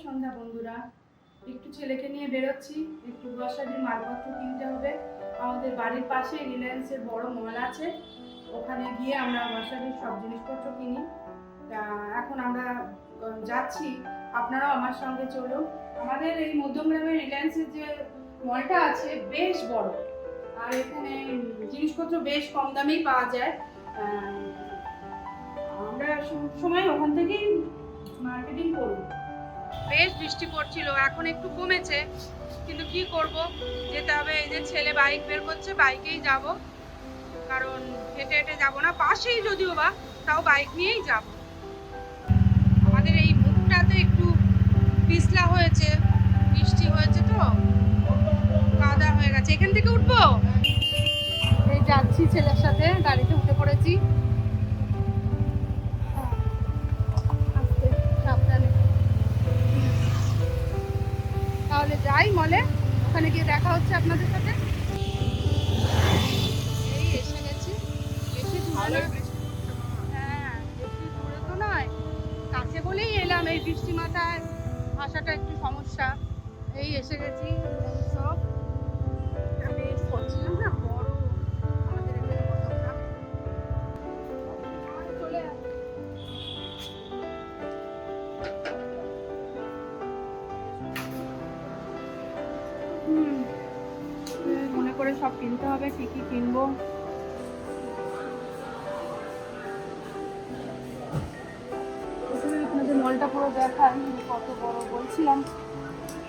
সন্ধ্যা বন্ধুরা। একটু ছেলেকে নিয়ে বেরোচ্ছি, একটু গ্রসারির মালপত্র কিনতে হবে। আমাদের বাড়ির পাশে রিলায়েন্সের বড় মল আছে, ওখানে গিয়ে আমরা গ্রসারির সব জিনিসপত্র কিনি। তা এখন আমরা যাচ্ছি, আপনারাও আমার সঙ্গে চলুন। আমাদের এই মধ্যমগ্রামের রিলায়েন্সের যে মলটা আছে বেশ বড়, আর এখানে জিনিসপত্র বেশ কম দামেই পাওয়া যায়। আমরা সময় ওখান থেকেই মার্কেটিং করব। বেশ বৃষ্টি পড়ছিল, এখন একটু কমেছে, কিন্তু কি করব, যেতে হবে। এই যে ছেলে বাইক বের করছে, বাইকেই যাব, কারণ হেঁটে হেঁটে যাব না, পাশেই যদিও বা, তাও বাইক নিয়েই যাব। আমাদের এই মুখটাতে একটু পিছলা হয়েছে, বৃষ্টি হয়েছে তো কাদা হয়ে গেছে। এখান থেকে উঠবো, এই যাচ্ছি ছেলের সাথে, গাড়িতে উঠে পড়েছি। তাহলে যাই মলে, ওখানে গিয়ে দেখা হচ্ছে আপনাদের সাথে। এই এসে গেছি, বেশি দূরে না। হ্যাঁ, বেশি দূরে তো নয়, কাছে বলেই এলাম। এই বৃষ্টি মাথায় আসাটা একটু সমস্যা। এই এসে গেছি সব। আমি করছিলাম না বড় আমাদের এখানে মধ্যমগ্রাম, চলে আসি। মনে করে সব কিনতে হবে, কি কি কিনবো। আপনাদের মলটা পুরো দেখাই, কত বড় বলছিলাম,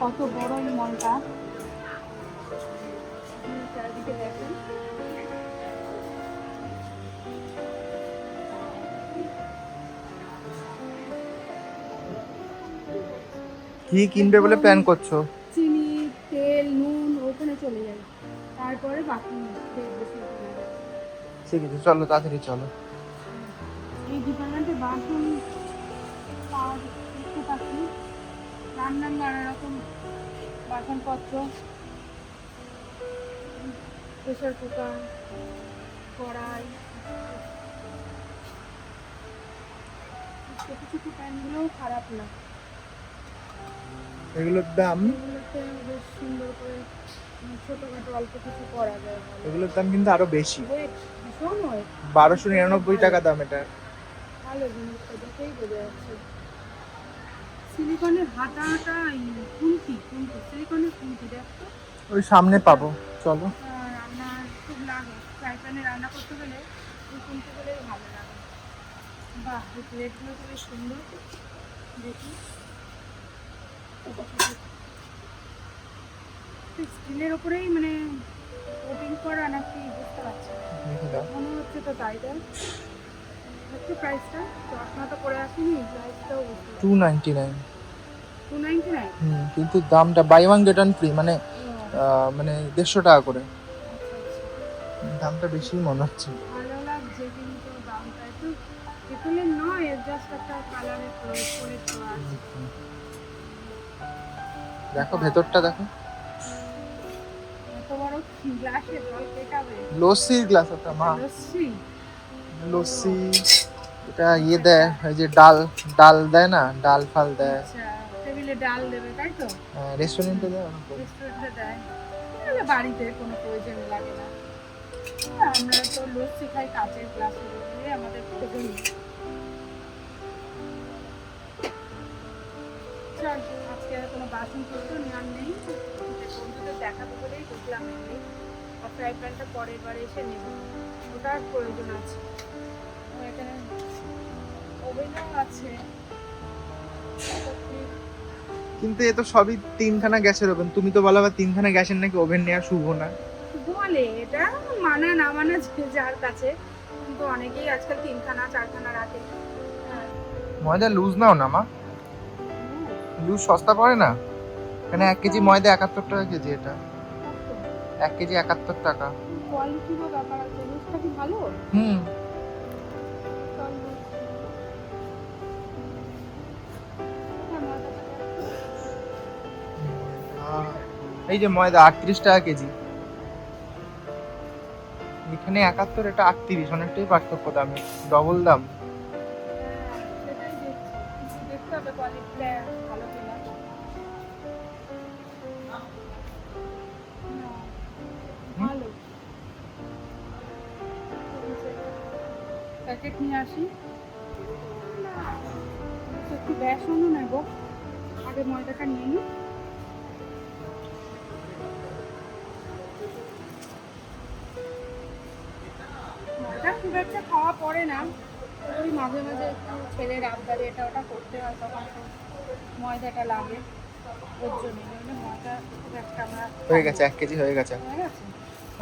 কত বড় এই মলটা। চারিদিকে দেখেন, কি কিনবে বলে প্ল্যান করছো? চিনি, তেল, নুন ওখানে চলে যায়, তারপরে বাকি ঠিক আছে, চলো তাড়াতাড়ি চলো। এই দোকানটাতে বাসন পাওয়া দেখতে পাচ্ছি, রান্নার নানা রকম বাসনপত্র, প্রেসার কুকার, কড়াই, ছোটো ছোটো প্যানগুলোও খারাপ না, এগুলোর দাম, এগুলোতে বেশ সুন্দর করে ছোটোখাটো অল্প কিছু করা যায়। এগুলোর দাম কিন্তু আরো বেশি, ভীষণ হয়, 1299 টাকা দাম এটা। ভালো জিনিসটা দেখেই বোঝা যাচ্ছে। সিলিকনের হাতাটা, খুন্তি খুন্তি, সিলিকনের খুন্তি দেখতো ওই সামনে পাবো, চলো। রান্নার খুব লাগে, ফ্রাই প্যানে রান্না করতে গেলে ওই খুন্তিগুলোই ভালো লাগে। বাহ, এই প্লেটগুলো খুবই সুন্দর, দেখি স্টিলের ওপরেই মানে কোটিং করা নাকি বুঝতে পারছি না, মনে হচ্ছে তো তাই। দেয় হচ্ছে প্রাইসটা, চশমা তো পরে আসেনি, প্রাইসটাও 299। 299। কিন্তু দামটা buy one get one free, মানে মানে 150 টাকা করে, দামটা বেশি মনে হচ্ছে। ভালো লাগছে কিন্তু দামটা একটু পিতলের নয়, জাস্ট একটা কালারের প্রয়োগ করে দেওয়া আছে। দেখো ভেতরটা দেখো, এত বড় গ্লাসে জল পেটাবে। লস্যির গ্লাস ওটা মা, লস্যি, লস্যি। এটা ইয়ে দেয়, ওই যে ডাল ডাল দেয় না, ডাল ফাল দেয়। আচ্ছা, টেবিলে ডাল দেবে তাই তো, রেস্টুরেন্টে দেয় ওরকম। রেস্টুরেন্টে দেয়, তাহলে বাড়িতে কোনো প্রয়োজন লাগে না। আমরা তো লস্যি খাই কাঁচের গ্লাসে, আমাদের প্রয়োজন নেই। চল, আজকে আর কোনো বাসনপত্র নেওয়ার নেই, বন্ধুদের দেখাবো বলেই ঢুকলাম এমনি। আর ফ্রাই প্যানটা পরের বার এসে নেব, ওটার প্রয়োজন আছে। এখানে ওভেনও আছে, কিন্তু এ তো সবই 3খানা গ্যাসের ওভেন, তুমি তো বলো আবার 3খানা গ্যাসের নাকি ওভেন নেওয়া শুভ না। বলে এটা মানা না মানা যে যার কাছে, কিন্তু অনেকেই আজকাল 3খানা 4খানা রাখে। ময়দা লুজ নাও না মা, লুজ সস্তা পড়ে না এখানে। 1 কেজি ময়দা 71 টাকা কেজি, এটা 1 কেজি 71 টাকা। কোয়ালিটিরও ব্যাপার আছে, লুজটা কি ভালো? এই যে ময়দা 38 টাকা কেজি, এখানে 71, এটা 38, অনেকটাই পার্থক্য দামে, ডবল দাম। সেটাই দেখছি, দেখতে হবে কোয়ালিটিটা ভালো কিনা। প্যাকেট নিয়ে আসি। একটু বেসনও নেব, আগে ময়দাটা নিয়ে নিই। ময়দা খুব একটা খাওয়া পড়ে না, ওই মাঝে মাঝে একটু ছেলের আবদারে এটা ওটা করতে হয়, তখন তো ময়দাটা লাগে। ওর জন্য নইলে ময়দা খুব একটা আমরা হয়ে গেছে, 1 কেজি হয়ে গেছে। হয়ে গেছে।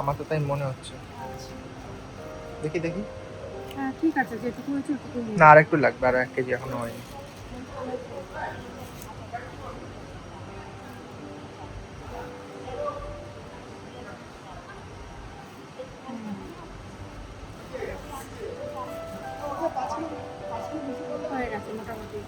আমার তো তাই মনে হচ্ছে। আচ্ছা, দেখি দেখি। হ্যাঁ ঠিক আছে, যেটুকু হয়েছে ওটুকু নিয়ে না, আর একটু লাগবে, আর 1 কেজি এখনো হয়নি। হয়ে গেছে মোটামুটি।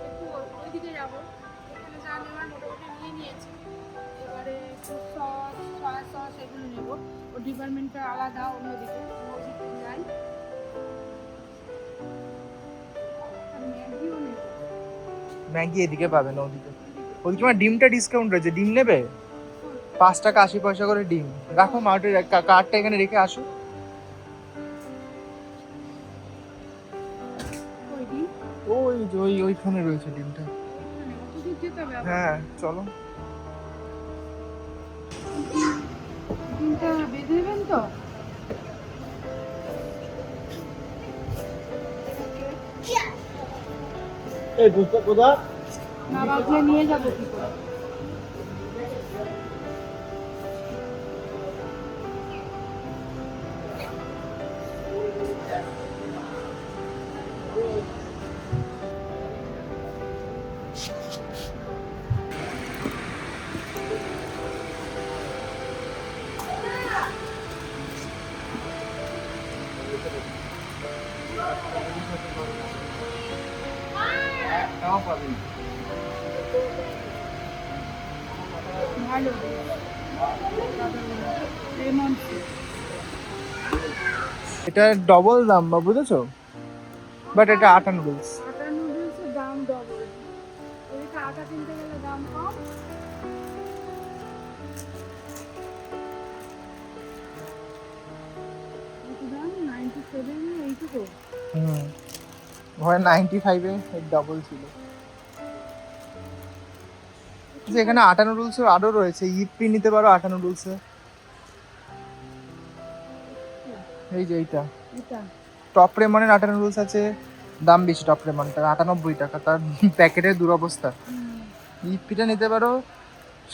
একটু ওইদিকে যাবো, এখানে যা নেওয়ার মোটামুটি নিয়ে নিয়েছি। এবারে একটু সস, সয়া সস এগুলো নেবো। ও ডিপার্টমেন্টটা আলাদা, অন্যদিকে ওদিকে যাই। আর ম্যাগিও নেবো। ম্যাগি এদিকে পাবে না, ওদিকে। ওদিকে আমার ডিমটা ডিসকাউন্ট রয়েছে, ডিম নেবে? 5 টাকা 80 পয়সা করে ডিম। রাখো, মা ওটা কার্ডটা এখানে রেখে আসো। ওই ডিম ওই যে ওইখানে রয়েছে ডিমটা। ওইখানে ওদিক যেতে হবে আবার। হ্যাঁ চলো। ডিমটা বেঁধে দেবেন তো? এই দুধটা কোথায়? না বাজলে নিয়ে যাবো কি করে? তাও পাবেন। ভালো লেমন সুপ। এটা ডবল দাম বা, বুঝেছো? বাট এটা আটা নুডলস। আটা নুডলসের দাম ডবল। ওইটা আটা কিনতে গেলে দাম কম। কত দাম? 97 এইটুকু। হয় 95 এ ডবল ছিল। যে এখানে আটা নুডলস আরো রয়েছে, ইপি নিতে পারো আটা নুডলসে। এই যে এইটা এটা টপ রেমনের আটা নুডলস আছে, দাম বেশি টপ রেমনটা 98 টাকা, তার প্যাকেটের দুরবস্থা। ইপিটা নিতে পারো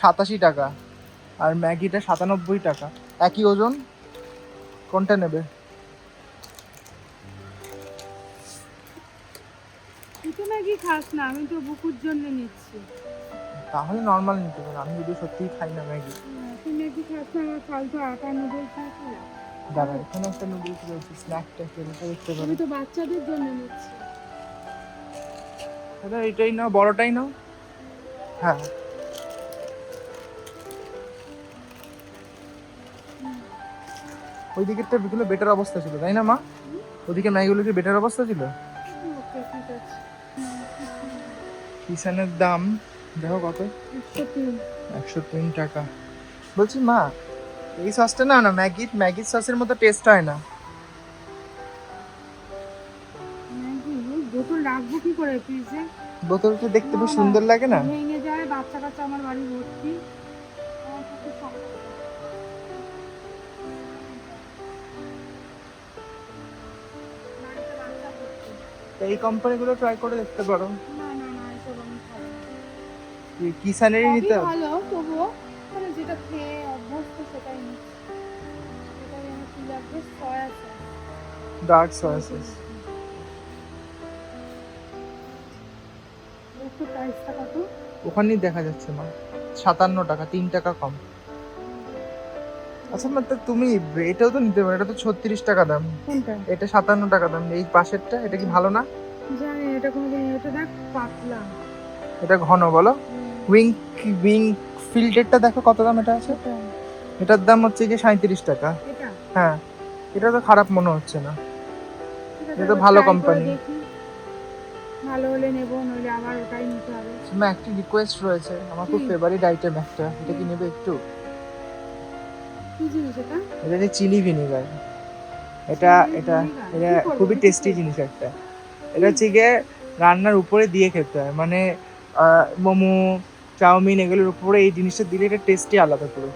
87 টাকা, আর ম্যাগিটা 97 টাকা, একই ওজন। কোনটা নেবে? তুই তো ম্যাগি খাস না, আমি তো বুকুর জন্য নিচ্ছি। তাহলে নর্মাল নিতে পারো, আমি যদি সত্যিই খাই না ম্যাগি। তুই ম্যাগি খাস না, আমার ফালতু আটা নুডলস আছে। দাঁড়া, এখানে একটা নুডলস রয়েছে, স্ন্যাক টাইপের, এটা দেখতে পারো। আমি তো বাচ্চাদের জন্য নিচ্ছি। দাদা এটাই নাও, বড়টাই নাও। হ্যাঁ ওই দিকেরটা বিকেলে বেটার অবস্থা ছিল, তাই না মা? ওদিকে ম্যাগিগুলো কি বেটার অবস্থা ছিল? ওকে ঠিক আছে। কিষানের দাম দেখো কত, 103। 103 টাকা। বলছি মা, এই সসটা না না ম্যাগির সসের মতো টেস্ট হয় না। ম্যাগি বোতল রাখবো কি করে ফ্রিজে? বোতলটা দেখতে বেশ সুন্দর লাগে না? ভেঙে যায়, বাচ্চা কাচ্চা আমার বাড়ি ভর্তি। আমার পক্ষে সম্ভব না। বাড়িতে বাচ্চা ভর্তি। তো এই কোম্পানিগুলো ট্রাই করে দেখতে পারো। না না না, এসব আমি খাবো না। এই কিষানেরই নিতে সবই হবে। ভালো, তবুও মানে যেটা খেয়ে অভ্যস্ত সেটাই নিচ্ছি। এটাই আমার কি লাগবে? Soya sauce. Dark sausages. একটু প্রাইসটা কত? ওখানেই দেখা যাচ্ছে মা, 57 টাকা, 3 টাকা কম। আচ্ছা মানে তুমি এটাও তো নিতে পারো, এটা তো 36 টাকা দাম, কোনটা? এটা 57 টাকা দাম। এই পাশেরটা এটা কি ভালো না? জানি এটা কোনোদিন, এটা দেখ পাতলা। এটা ঘন বলো। উইং উইং ফিল্টারটা দেখো কত দাম এটা আছে। এটা এটার দাম হচ্ছে কি 37 টাকা। এটা হ্যাঁ, এটা তো খারাপ মনে হচ্ছে না, ঠিক আছে, এটা তো একবার ভালো try করে কোম্পানি। দেখি, ভালো হলে নেবো, নইলে আবার ওটাই নিতে হবে। তোমার একটি রিকোয়েস্ট রয়েছে, আমার খুব কি? ফেভারিট আইটেম একটা, এটা কি নেবে একটু? কি জিনিস এটা? এটা হচ্ছে চিলি ভিনিগার। এটা Chili এটা vinegar? এটা কি করবো? খুবই এটা কি টেস্টি করবো? জিনিস একটা। এটা হচ্ছে গিয়ে রান্নার উপরে দিয়ে খেতে হয়, মানে মোমো চাউমিন এগুলোর উপরে এই জিনিসটা দিলে এটা টেস্টি আলাদা পুরো।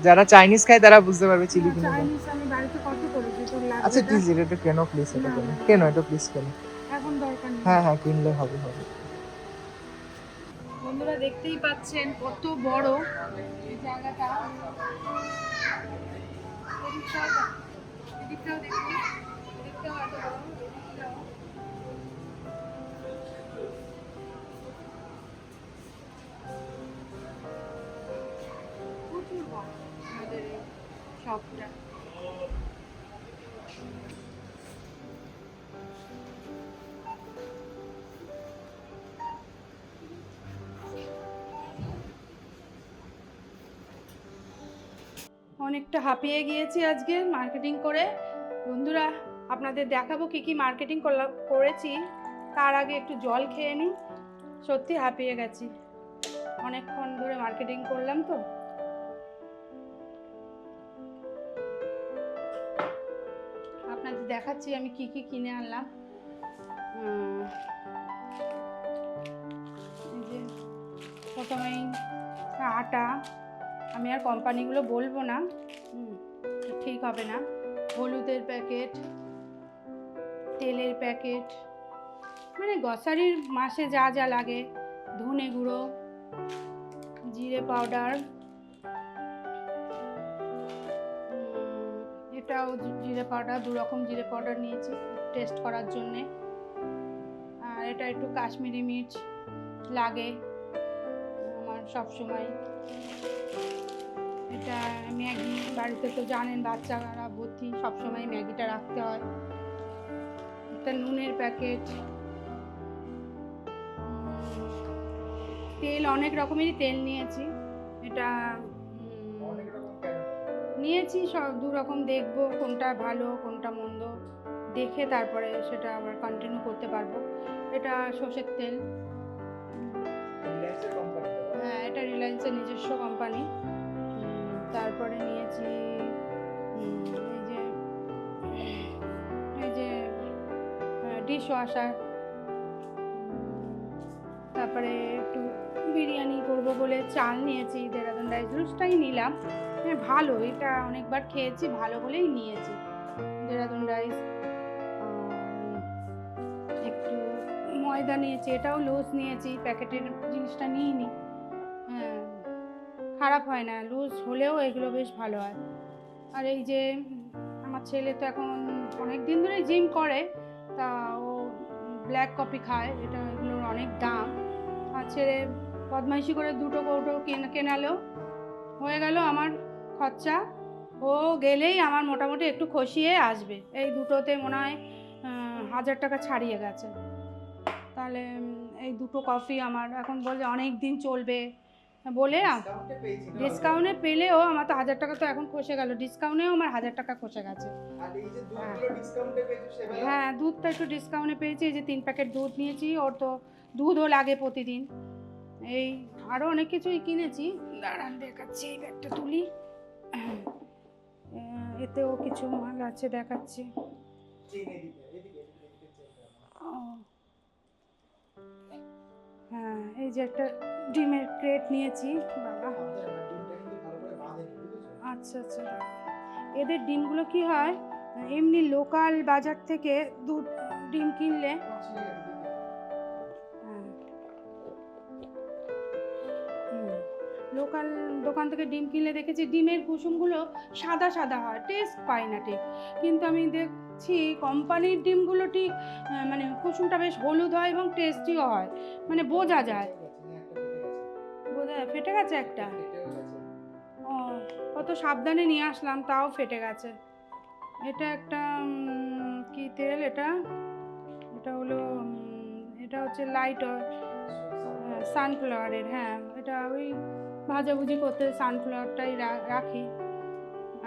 যারা চাইনিজ খায় তারা বুঝতে পারবে চিলি না, ভিনিগার। চাইনিজ আমি বাড়িতে কত করেছি, তোর লাগবে আচ্ছা এটা? প্লিজ এটা একটু কেন প্লিজ, এটা না, কেন না, কেন এটা প্লিজ কেন। এখন দরকার নেই। হ্যাঁ হ্যাঁ কিনলে হবে হবে। বন্ধুরা দেখতেই পাচ্ছেন কত বড় এই জায়গাটা। এদিকটাও দেখুন, এদিকটাও এত বড়, এদিকটাও। প্রচুর বড় আমাদের এই শপটা। অনেকটা হাঁপিয়ে গিয়েছি আজকে মার্কেটিং করে। বন্ধুরা আপনাদের দেখাবো কি কি মার্কেটিং করেছি, তার আগে একটু জল খেয়ে নিই। সত্যি হাঁপিয়ে গেছি, অনেকক্ষণ ধরে মার্কেটিং করলাম তো। আপনাদের দেখাচ্ছি আমি কি কি কিনে আনলাম। এই যে প্রথমেই আটা, আমি আর কোম্পানিগুলো বলবো না, ঠিক হবে না। হলুদের প্যাকেট, তেলের প্যাকেট, মানে গ্রসারির মাসে যা যা লাগে, ধনে গুঁড়ো, জিরে পাউডার, এটাও জিরে পাউডার, 2 রকম জিরে পাউডার নিয়েছি টেস্ট করার জন্যে। আর এটা একটু কাশ্মীরি মির্চ লাগে আমার সব সময়। এটা ম্যাগি, বাড়িতে তো জানেন বাচ্চারা ভর্তি, সবসময় ম্যাগিটা রাখতে হয়। একটা নুনের প্যাকেট, তেল অনেক রকমেরই তেল নিয়েছি। এটা নিয়েছি সব 2 রকম, দেখবো কোনটা ভালো কোনটা মন্দ, দেখে তারপরে সেটা আবার কন্টিনিউ করতে পারবো। এটা সর্ষের তেল, হ্যাঁ এটা রিলায়েন্সের নিজস্ব কোম্পানি। তারপরে নিয়েছি এই যে ডিশ ওয়াশার। তারপরে একটু বিরিয়ানি করবো বলে চাল নিয়েছি, দেরাদুন রাইস রুসটাই নিলাম। হ্যাঁ ভালো, এটা অনেকবার খেয়েছি, ভালো বলেই নিয়েছি দেরাদুন রাইস। একটু ময়দা নিয়েছি, এটাও লুজ নিয়েছি, প্যাকেটের জিনিসটা নিইনি। হ্যাঁ খারাপ হয় না, লুজ হলেও এগুলো বেশ ভালো হয়। আর এই যে আমার ছেলে তো এখন অনেক দিন ধরে জিম করে, তা ও ব্ল্যাক কফি খায়, এটা এগুলোর অনেক দাম। আর ছেলে বদমাইশি করে 2টো কৌটো কেনালো, হয়ে গেল আমার খরচা। ও গেলেই আমার মোটামুটি একটু খসিয়ে আসবে, এই দুটোতে মনে হয় 1000 টাকা ছাড়িয়ে গেছে। তাহলে এই 2টো কফি আমার এখন বলছে অনেক দিন চলবে বলে, ডিসকাউন্টে পেলেও আমার তো 1000 টাকা তো এখন খসে গেল, ডিসকাউন্টেও আমার 1000 টাকা খসে গেছে। হ্যাঁ দুধটা একটু ডিসকাউন্টে পেয়েছি, এই যে 3 প্যাকেট দুধ নিয়েছি, ওর তো দুধও লাগে প্রতিদিন। এই আরও অনেক কিছুই কিনেছি, দাঁড়ান দেখাচ্ছি, এই ব্যাগটা তুলি, এতেও কিছু মাল আছে দেখাচ্ছি। হ্যাঁ এই যে একটা ডিমের ক্রেট নিয়েছি, বাবা আচ্ছা আচ্ছা। এদের ডিমগুলো কি হয়, এমনি লোকাল বাজার থেকে দুধ ডিম কিনলে, লোকাল দোকান থেকে ডিম কিনলে দেখেছি ডিমের কুসুমগুলো সাদা সাদা হয়, টেস্ট পাই না ঠিক। কিন্তু আমি দেখছি কোম্পানির ডিমগুলো ঠিক মানে কুসুমটা বেশ হলুদ হয় এবং টেস্টিও হয়, মানে বোঝা যায়। ফেটে গেছে একটা, ও কত সাবধানে নিয়ে আসলাম, তাও ফেটে গেছে। এটা একটা কি তেল এটা? এটা হলো এটা হচ্ছে লাইট সানফ্লাওয়ারের। হ্যাঁ, এটা ওই ভাজাভুজি করতে সানফ্লাওয়ারটাই রাখি।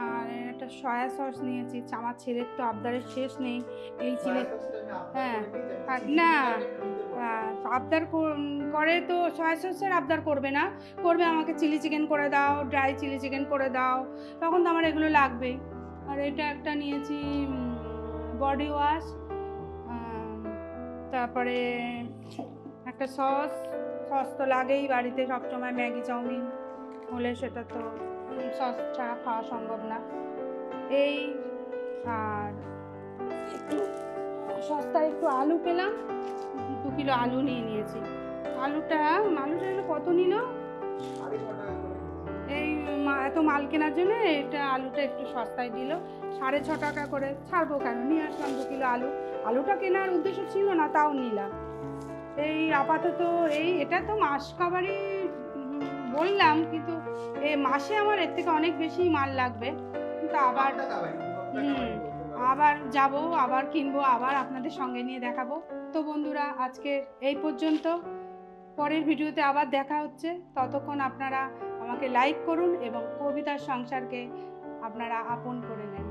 আর একটা সয়া সস নিয়েছি, আমার ছেলের তো আবদারের শেষ নেই এই চিলি। হ্যাঁ, আর না আবদার করে তো সয়া সসের আবদার করবে না, করবে আমাকে চিলি চিকেন করে দাও, ড্রাই চিলি চিকেন করে দাও, তখন তো আমার এগুলো লাগবেই। আর এটা একটা নিয়েছি বডি ওয়াশ, তারপরে একটা সস তো লাগেই বাড়িতে সবসময়, ম্যাগি চাউমিন হলে সেটা তো সস ছাড়া খাওয়া সম্ভব না। এই আর একটু সস্তায় একটু আলু পেলাম, 2 কিলো আলু নিয়েছি। আলুটা এলো কত নিল? এই এত মাল কেনার জন্য এটা আলুটা একটু সস্তায় দিল, 6.5 টাকা করে। ছাড়বো কেন, নিয়ে আসলাম 2 কিলো আলু। আলুটা কেনার উদ্দেশ্য ছিল না, তাও নিলাম। এই আপাতত এটা তো মাস খাবারই বললাম, কিন্তু মাসে আমার এর থেকে অনেক বেশি মাল লাগবে। কিন্তু আবার যাব, আবার কিনবো, আবার আপনাদের সঙ্গে নিয়ে দেখাবো। তো বন্ধুরা, আজকের এই পর্যন্ত। পরের ভিডিওতে আবার দেখা হচ্ছে। ততক্ষণ আপনারা আমাকে লাইক করুন এবং কবিতার সংসারকে আপনারা আপন করে নেন।